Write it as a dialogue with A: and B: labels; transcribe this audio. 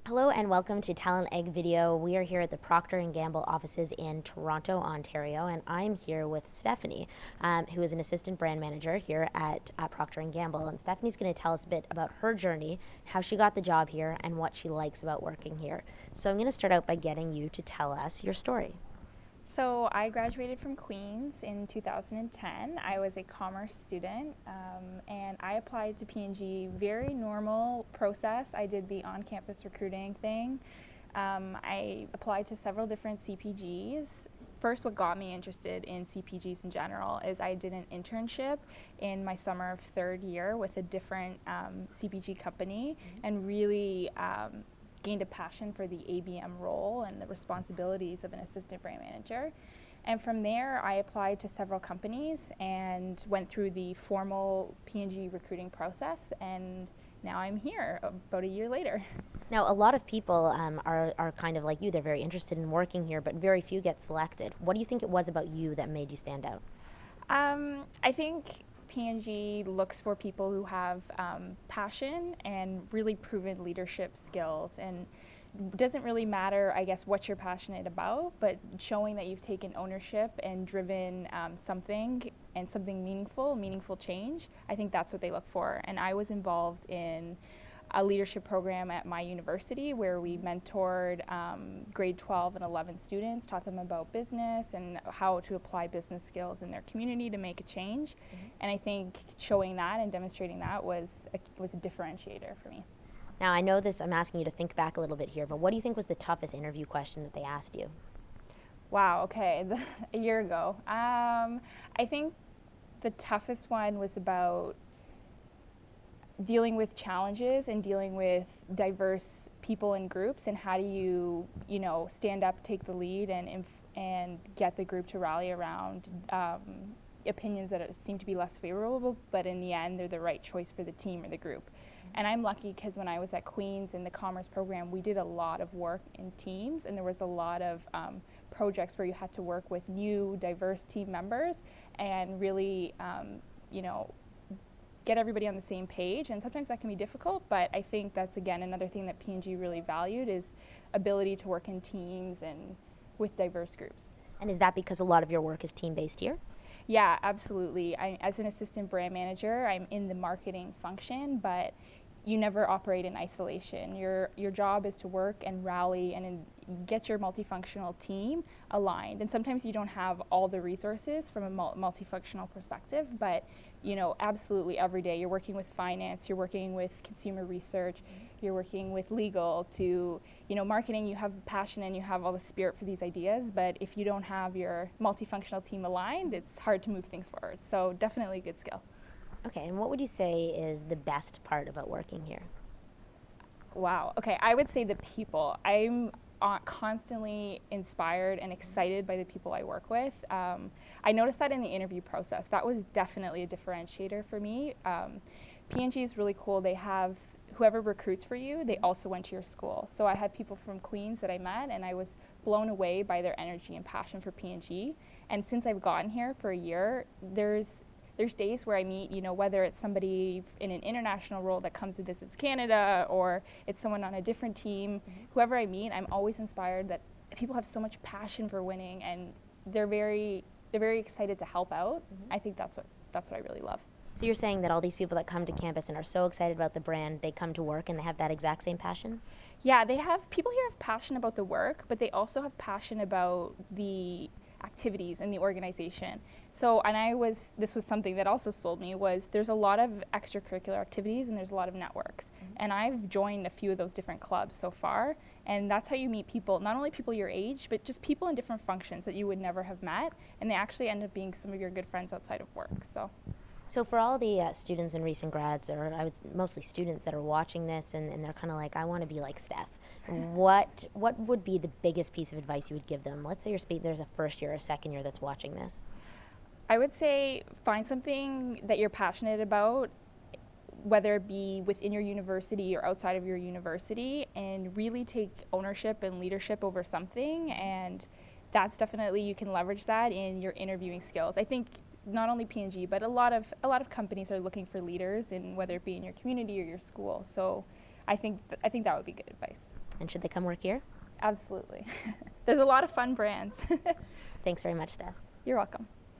A: Hello and welcome to Talent Egg Video. We are here at the Procter & Gamble offices in Toronto, Ontario, and I'm here with Stephanie, who is an assistant brand manager here at Procter & Gamble. And Stephanie's going to tell us a bit about her journey, how she got the job here, and what she likes about working here. So I'm going to start out by getting you to tell us your story.
B: So I graduated from Queen's in 2010. I was a commerce student, and I applied to P&G. Very normal process. I did the on-campus recruiting thing. I applied to several different CPGs. First, what got me interested in CPGs in general is I did an internship in my summer of third year with a different CPG company, and really gained a passion for the ABM role and the responsibilities of an assistant brand manager. And from there, I applied to several companies and went through the formal P&G recruiting process, and now I'm here about a year later.
A: Now, a lot of people are kind of like you. They're very interested in working here, but very few get selected. What do you think it was about you that made you stand out?
B: I think P&G looks for people who have passion and really proven leadership skills, and doesn't really matter, I guess, what you're passionate about, but showing that you've taken ownership and driven something and something meaningful change. I think that's what they look for. And I was involved in a leadership program at my university where we mentored grade 12 and 11 students, taught them about business and how to apply business skills in their community to make a change. And I think showing that and demonstrating that was a differentiator for me.
A: Now, I know this, I'm asking you to think back a little bit here, but what do you think was the toughest interview question that they asked you?
B: Wow, okay, a year ago. I think the toughest one was about dealing with challenges and dealing with diverse people and groups, and how do you, stand up, take the lead, and get the group to rally around opinions that seem to be less favorable, but in the end, they're the right choice for the team or the group. And I'm lucky because when I was at Queen's in the commerce program, we did a lot of work in teams, and there was a lot of projects where you had to work with new, diverse team members and really, get everybody on the same page. And sometimes that can be difficult, but I think that's, again, another thing that P&G really valued is ability to work in teams and with diverse groups.
A: And is that because a lot of your work is team-based here?
B: Yeah, absolutely. As an assistant brand manager, I'm in the marketing function, but you never operate in isolation. Your job is to work and rally and get your multifunctional team aligned. And sometimes you don't have all the resources from a multifunctional perspective, but absolutely every day you're working with finance, you're working with consumer research, you're working with legal to, marketing. You have passion and you have all the spirit for these ideas, but if you don't have your multifunctional team aligned, it's hard to move things forward. So definitely a good skill.
A: Okay, and what would you say is the best part about working here?
B: Wow. Okay, I would say the people. I'm constantly inspired and excited by the people I work with. I noticed that in the interview process. That was definitely a differentiator for me. P&G is really cool. They have whoever recruits for you, they also went to your school. So I had people from Queen's that I met, and I was blown away by their energy and passion for P&G. And since I've gotten here for a year, there's days where I meet, whether it's somebody in an international role that comes to visits Canada, or it's someone on a different team, whoever I meet, I'm always inspired that people have so much passion for winning, and they're very excited to help out. I think that's what I really love.
A: So you're saying that all these people that come to campus and are so excited about the brand, they come to work and they have that exact same passion?
B: Yeah, people here have passion about the work, but they also have passion about the activities in the organization. So, and this was something that also sold me, was there's a lot of extracurricular activities and there's a lot of networks. And I've joined a few of those different clubs so far, and that's how you meet people, not only people your age, but just people in different functions that you would never have met, and they actually end up being some of your good friends outside of work.
A: So for all the students and recent grads, or I would mostly students that are watching this, and they're kind of like, I want to be like Steph. What would be the biggest piece of advice you would give them? Let's say there's a first year or second year that's watching this.
B: I would say find something that you're passionate about, whether it be within your university or outside of your university, and really take ownership and leadership over something. And that's definitely, you can leverage that in your interviewing skills. I think not only P&G, but a lot of companies are looking for leaders, in whether it be in your community or your school. So I think that would be good advice.
A: And should they come work here?
B: Absolutely. There's a lot of fun brands.
A: Thanks very much, Steph.
B: You're welcome.